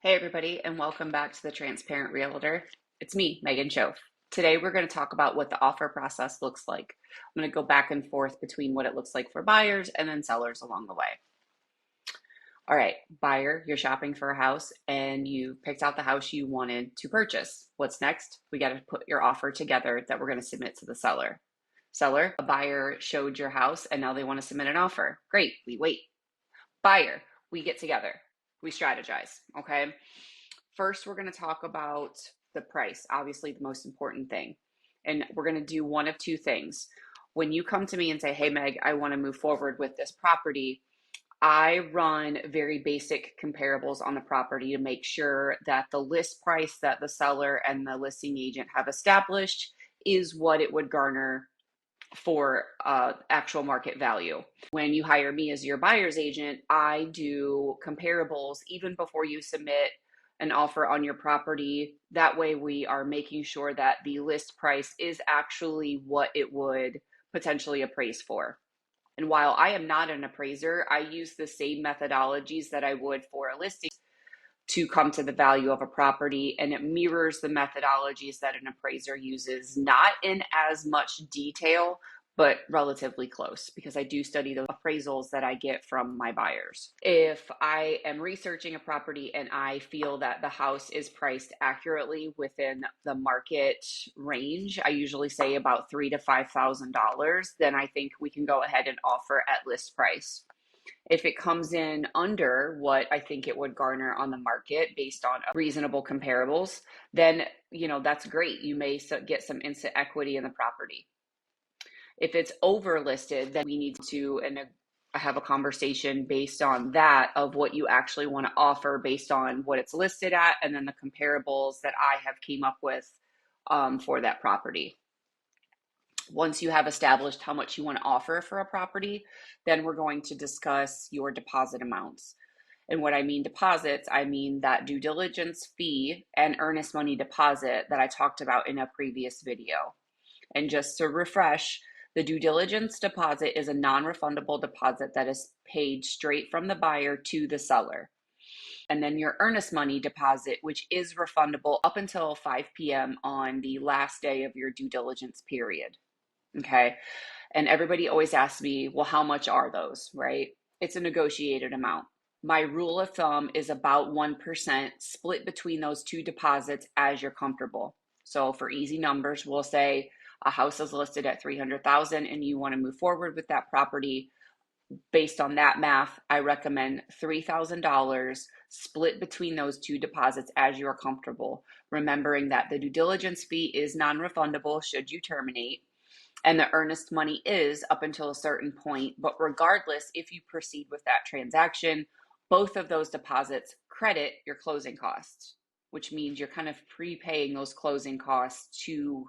Hey everybody, and welcome back to the Transparent Realtor. It's me, Megan Shoff. Today we're going to talk about what the offer process looks like. I'm going to go back and forth between what it looks like for buyers and then sellers along the way. All right, buyer, you're shopping for a house and you picked out the house you wanted to purchase. What's next? We got to put your offer together that we're going to submit to the seller. Seller, a buyer showed your house and now they want to submit an offer. Great, we wait. Buyer, we get together. We strategize, okay? First, we're going to talk about the price, obviously the most important thing. And we're going to do one of two things. When you come to me and say, hey, Meg, I want to move forward with this property, I run very basic comparables on the property to make sure that the list price that the seller and the listing agent have established is what it would garner for actual market value. When you hire me as your buyer's agent, I do comparables even before you submit an offer on your property. That way we are making sure that the list price is actually what it would potentially appraise for. And while I am not an appraiser, I use the same methodologies that I would for a listing to come to the value of a property, and it mirrors the methodologies that an appraiser uses, not in as much detail, but relatively close, because I do study those appraisals that I get from my buyers. If I am researching a property and I feel that the house is priced accurately within the market range, I usually say about $3,000 to $5,000, then I think we can go ahead and offer at list price. If it comes in under what I think it would garner on the market based on reasonable comparables, then, that's great. You may get some instant equity in the property. If it's over listed, then we need to have a conversation based on that of what you actually want to offer based on what it's listed at, and then the comparables that I have came up with for that property. Once you have established how much you want to offer for a property, then we're going to discuss your deposit amounts. And what I mean deposits, I mean that due diligence fee and earnest money deposit that I talked about in a previous video. And just to refresh, the due diligence deposit is a non-refundable deposit that is paid straight from the buyer to the seller. And then your earnest money deposit, which is refundable up until 5 p.m. on the last day of your due diligence period. Okay. And everybody always asks me, well, how much are those, right? It's a negotiated amount. My rule of thumb is about 1% split between those two deposits as you're comfortable. So for easy numbers, we'll say a house is listed at 300,000 and you want to move forward with that property. Based on that math, I recommend $3,000 split between those two deposits as you're comfortable, remembering that the due diligence fee is non-refundable should you terminate. And the earnest money is up until a certain point. But regardless, if you proceed with that transaction, both of those deposits credit your closing costs, which means you're kind of prepaying those closing costs to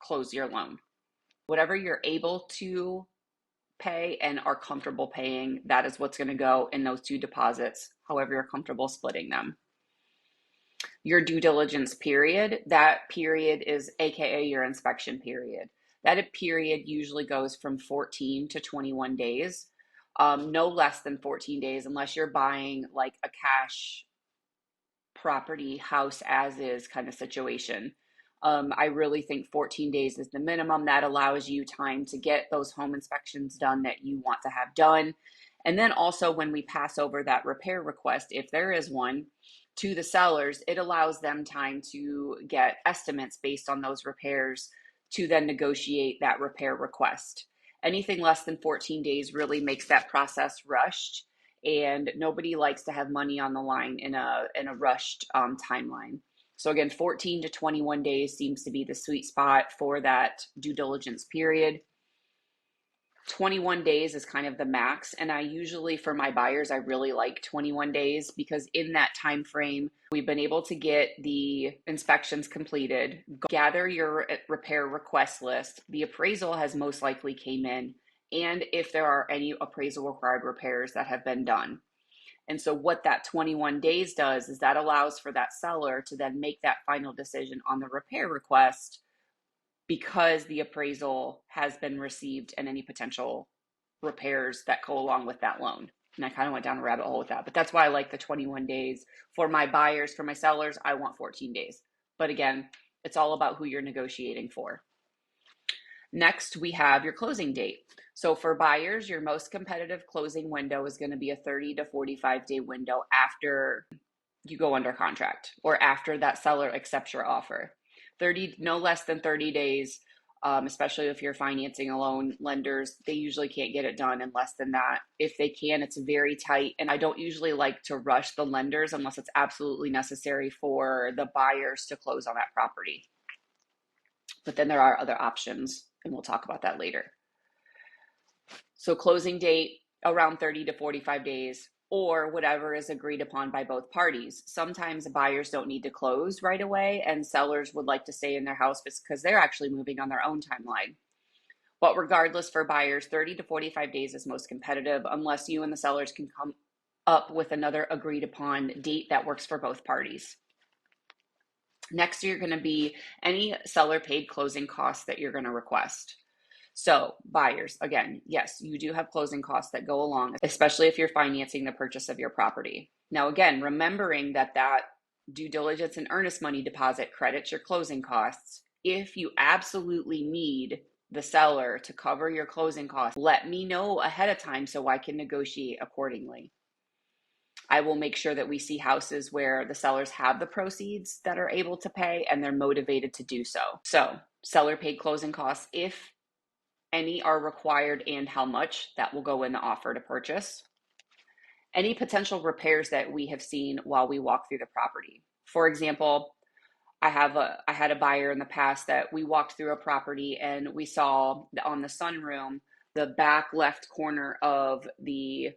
close your loan. Whatever you're able to pay and are comfortable paying, that is what's going to go in those two deposits, however you're comfortable splitting them. Your due diligence period, that period is AKA your inspection period. That period usually goes from 14 to 21 days, no less than 14 days, unless you're buying like a cash property, house as is kind of situation. I really think 14 days is the minimum. That allows you time to get those home inspections done that you want to have done. And then also when we pass over that repair request, if there is one, to the sellers, it allows them time to get estimates based on those repairs to then negotiate that repair request. Anything less than 14 days really makes that process rushed, and nobody likes to have money on the line in a rushed timeline. So again, 14 to 21 days seems to be the sweet spot for that due diligence period. 21 days is kind of the max, and I usually, for my buyers, I really like 21 days because in that time frame we've been able to get the inspections completed, gather your repair request list, the appraisal has most likely came in, and if there are any appraisal required repairs that have been done. And so what that 21 days does is that allows for that seller to then make that final decision on the repair request because the appraisal has been received and any potential repairs that go along with that loan. And I kind of went down a rabbit hole with that, but that's why I like the 21 days. For my buyers, for my sellers, I want 14 days. But again, it's all about who you're negotiating for. Next, we have your closing date. So for buyers, your most competitive closing window is going to be a 30 to 45 day window after you go under contract or after that seller accepts your offer. 30, no less than 30 days, especially if you're financing a loan. Lenders, they usually can't get it done in less than that. If they can, it's very tight. And I don't usually like to rush the lenders unless it's absolutely necessary for the buyers to close on that property. But then there are other options, and we'll talk about that later. So closing date around 30 to 45 days, or whatever is agreed upon by both parties. Sometimes buyers don't need to close right away, and sellers would like to stay in their house because they're actually moving on their own timeline. But regardless, for buyers, 30 to 45 days is most competitive unless you and the sellers can come up with another agreed upon date that works for both parties. Next, you're going to be any seller paid closing costs that you're going to request. So buyers, again, yes, you do have closing costs that go along, especially if you're financing the purchase of your property. Now, again, remembering that due diligence and earnest money deposit credits your closing costs. If you absolutely need the seller to cover your closing costs, let me know ahead of time so I can negotiate accordingly. I will make sure that we see houses where the sellers have the proceeds that are able to pay and they're motivated to do so. So seller paid closing costs, if any are required and how much, that will go in the offer to purchase. Any potential repairs that we have seen while we walk through the property. For example, I had a buyer in the past that we walked through a property and we saw on the sunroom, the back left corner of the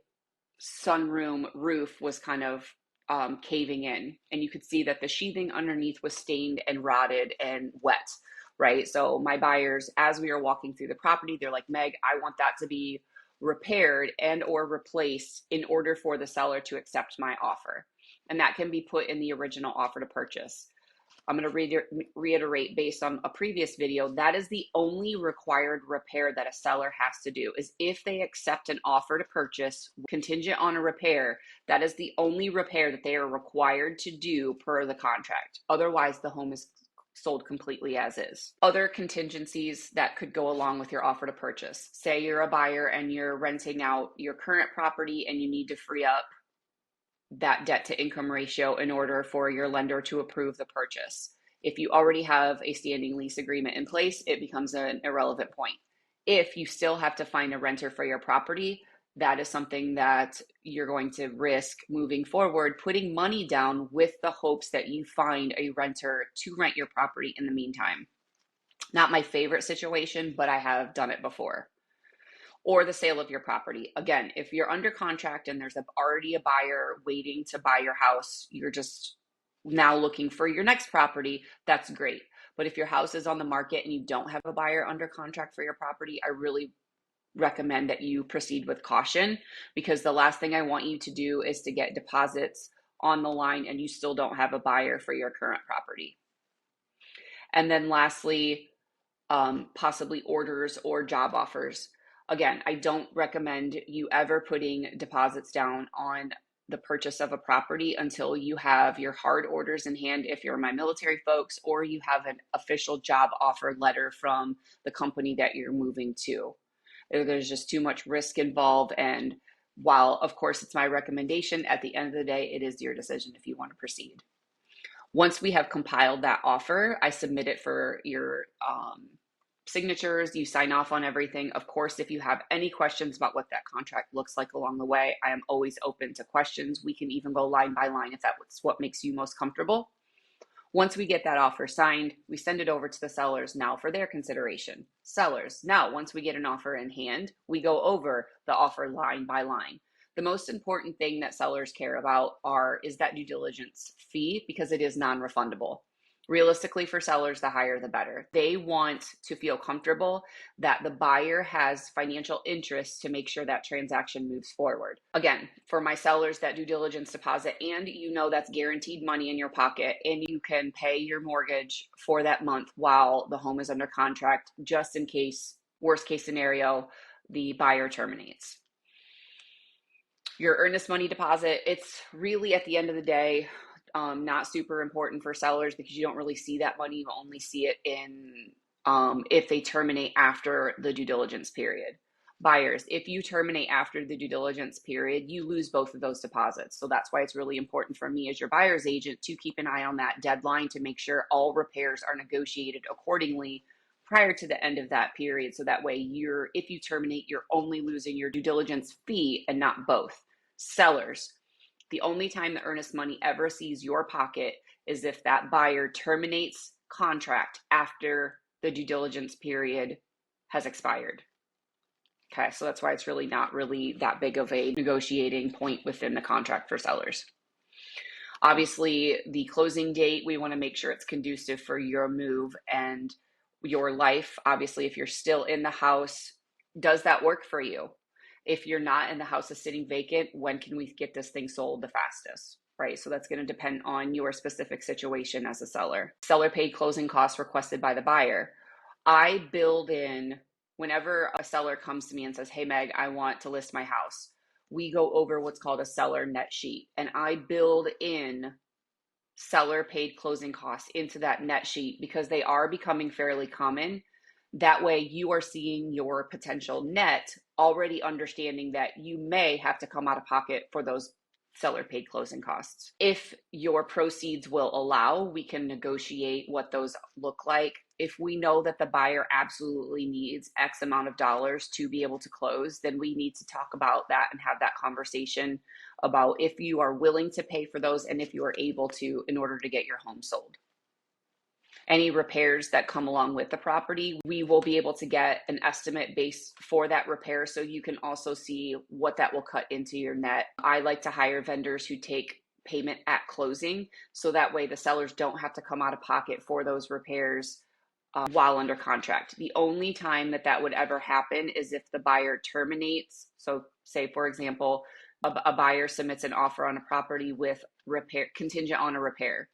sunroom roof was kind of caving in, and you could see that the sheathing underneath was stained and rotted and wet, right? So my buyers, as we were walking through the property, they're like, Meg, I want that to be repaired and or replaced in order for the seller to accept my offer. And that can be put in the original offer to purchase. I'm going to reiterate based on a previous video, that is the only required repair that a seller has to do, is if they accept an offer to purchase contingent on a repair, that is the only repair that they are required to do per the contract. Otherwise, the home is sold completely as is. Other contingencies that could go along with your offer to purchase. Say you're a buyer and you're renting out your current property and you need to free up that debt to income ratio in order for your lender to approve the purchase. If you already have a standing lease agreement in place, it becomes an irrelevant point. If you still have to find a renter for your property, that is something that you're going to risk moving forward, putting money down with the hopes that you find a renter to rent your property in the meantime. Not my favorite situation, but I have done it before. Or the sale of your property. Again, if you're under contract and there's already a buyer waiting to buy your house, you're just now looking for your next property, that's great. But if your house is on the market and you don't have a buyer under contract for your property, I really recommend that you proceed with caution, because the last thing I want you to do is to get deposits on the line and you still don't have a buyer for your current property. And then lastly, possibly orders or job offers. Again, I don't recommend you ever putting deposits down on the purchase of a property until you have your hard orders in hand, if you're my military folks, or you have an official job offer letter from the company that you're moving to. There's just too much risk involved. And while, of course, it's my recommendation, at the end of the day, it is your decision if you want to proceed. Once we have compiled that offer, I submit it for your signatures, you sign off on everything. Of course, if you have any questions about what that contract looks like along the way, I am always open to questions. We can even go line by line if that's what makes you most comfortable. Once we get that offer signed, we send it over to the sellers now for their consideration. Sellers, now once we get an offer in hand, we go over the offer line by line. The most important thing that sellers care about is that due diligence fee, because it is non-refundable. Realistically, for sellers, the higher the better. They want to feel comfortable that the buyer has financial interest to make sure that transaction moves forward. Again, for my sellers, that due diligence deposit, and that's guaranteed money in your pocket, and you can pay your mortgage for that month while the home is under contract, just in case, worst case scenario, the buyer terminates. Your earnest money deposit, it's really at the end of the day, not super important for sellers because you don't really see that money. You only see it in if they terminate after the due diligence period. Buyers, if you terminate after the due diligence period, you lose both of those deposits. So that's why it's really important for me as your buyer's agent to keep an eye on that deadline to make sure all repairs are negotiated accordingly prior to the end of that period. So that way if you terminate, you're only losing your due diligence fee and not both. Sellers, the only time the earnest money ever sees your pocket is if that buyer terminates contract after the due diligence period has expired. Okay, so that's why it's really not really that big of a negotiating point within the contract for sellers. Obviously, the closing date, we want to make sure it's conducive for your move and your life. Obviously, if you're still in the house, does that work for you? If you're not and the house is sitting vacant, when can we get this thing sold the fastest, right? So that's going to depend on your specific situation as a seller. Seller paid closing costs requested by the buyer. I build in, whenever a seller comes to me and says, hey, Meg, I want to list my house, we go over what's called a seller net sheet. And I build in seller paid closing costs into that net sheet because they are becoming fairly common. That way you are seeing your potential net, already understanding that you may have to come out of pocket for those seller paid closing costs. If your proceeds will allow, we can negotiate what those look like. If we know that the buyer absolutely needs X amount of dollars to be able to close, then we need to talk about that and have that conversation about if you are willing to pay for those and if you are able to in order to get your home sold. Any repairs that come along with the property, we will be able to get an estimate base for that repair so you can also see what that will cut into your net. I like to hire vendors who take payment at closing so that way the sellers don't have to come out of pocket for those repairs while under contract. The only time that would ever happen is if the buyer terminates. So say, for example, a buyer submits an offer on a property with repair contingent on a repair,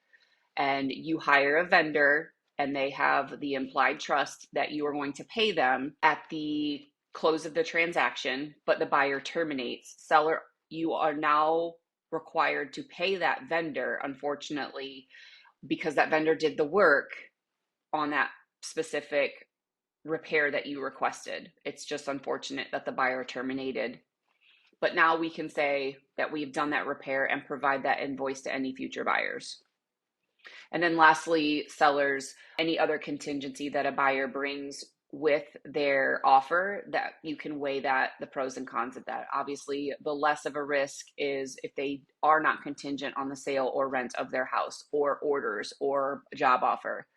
and you hire a vendor and they have the implied trust that you are going to pay them at the close of the transaction, but the buyer terminates. Seller, you are now required to pay that vendor, unfortunately, because that vendor did the work on that specific repair that you requested. It's just unfortunate that the buyer terminated. But now we can say that we've done that repair and provide that invoice to any future buyers. And then lastly, sellers, any other contingency that a buyer brings with their offer, that you can weigh that, the pros and cons of that. Obviously, the less of a risk is if they are not contingent on the sale or rent of their house or orders or job offer.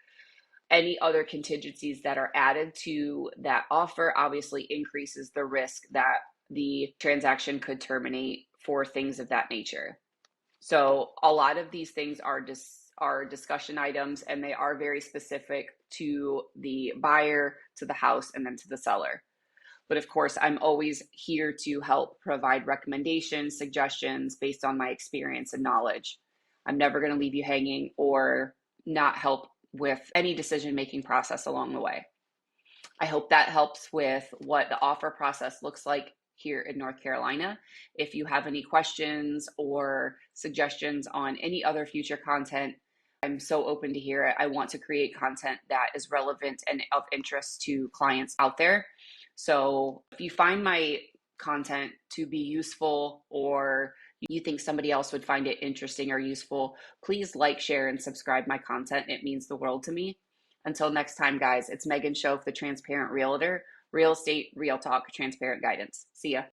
Any other contingencies that are added to that offer obviously increases the risk that the transaction could terminate for things of that nature. So a lot of these things are discussion items, and they are very specific to the buyer, to the house, and then to the seller. But of course, I'm always here to help provide recommendations, suggestions based on my experience and knowledge. I'm never going to leave you hanging or not help with any decision-making process along the way. I hope that helps with what the offer process looks like here in North Carolina. If you have any questions or suggestions on any other future content, I'm so open to hear it. I want to create content that is relevant and of interest to clients out there. So if you find my content to be useful or you think somebody else would find it interesting or useful, please like, share, and subscribe my content. It means the world to me. Until next time, guys, it's Megan Shoff, the Transparent Realtor. Real estate, real talk, transparent guidance. See ya.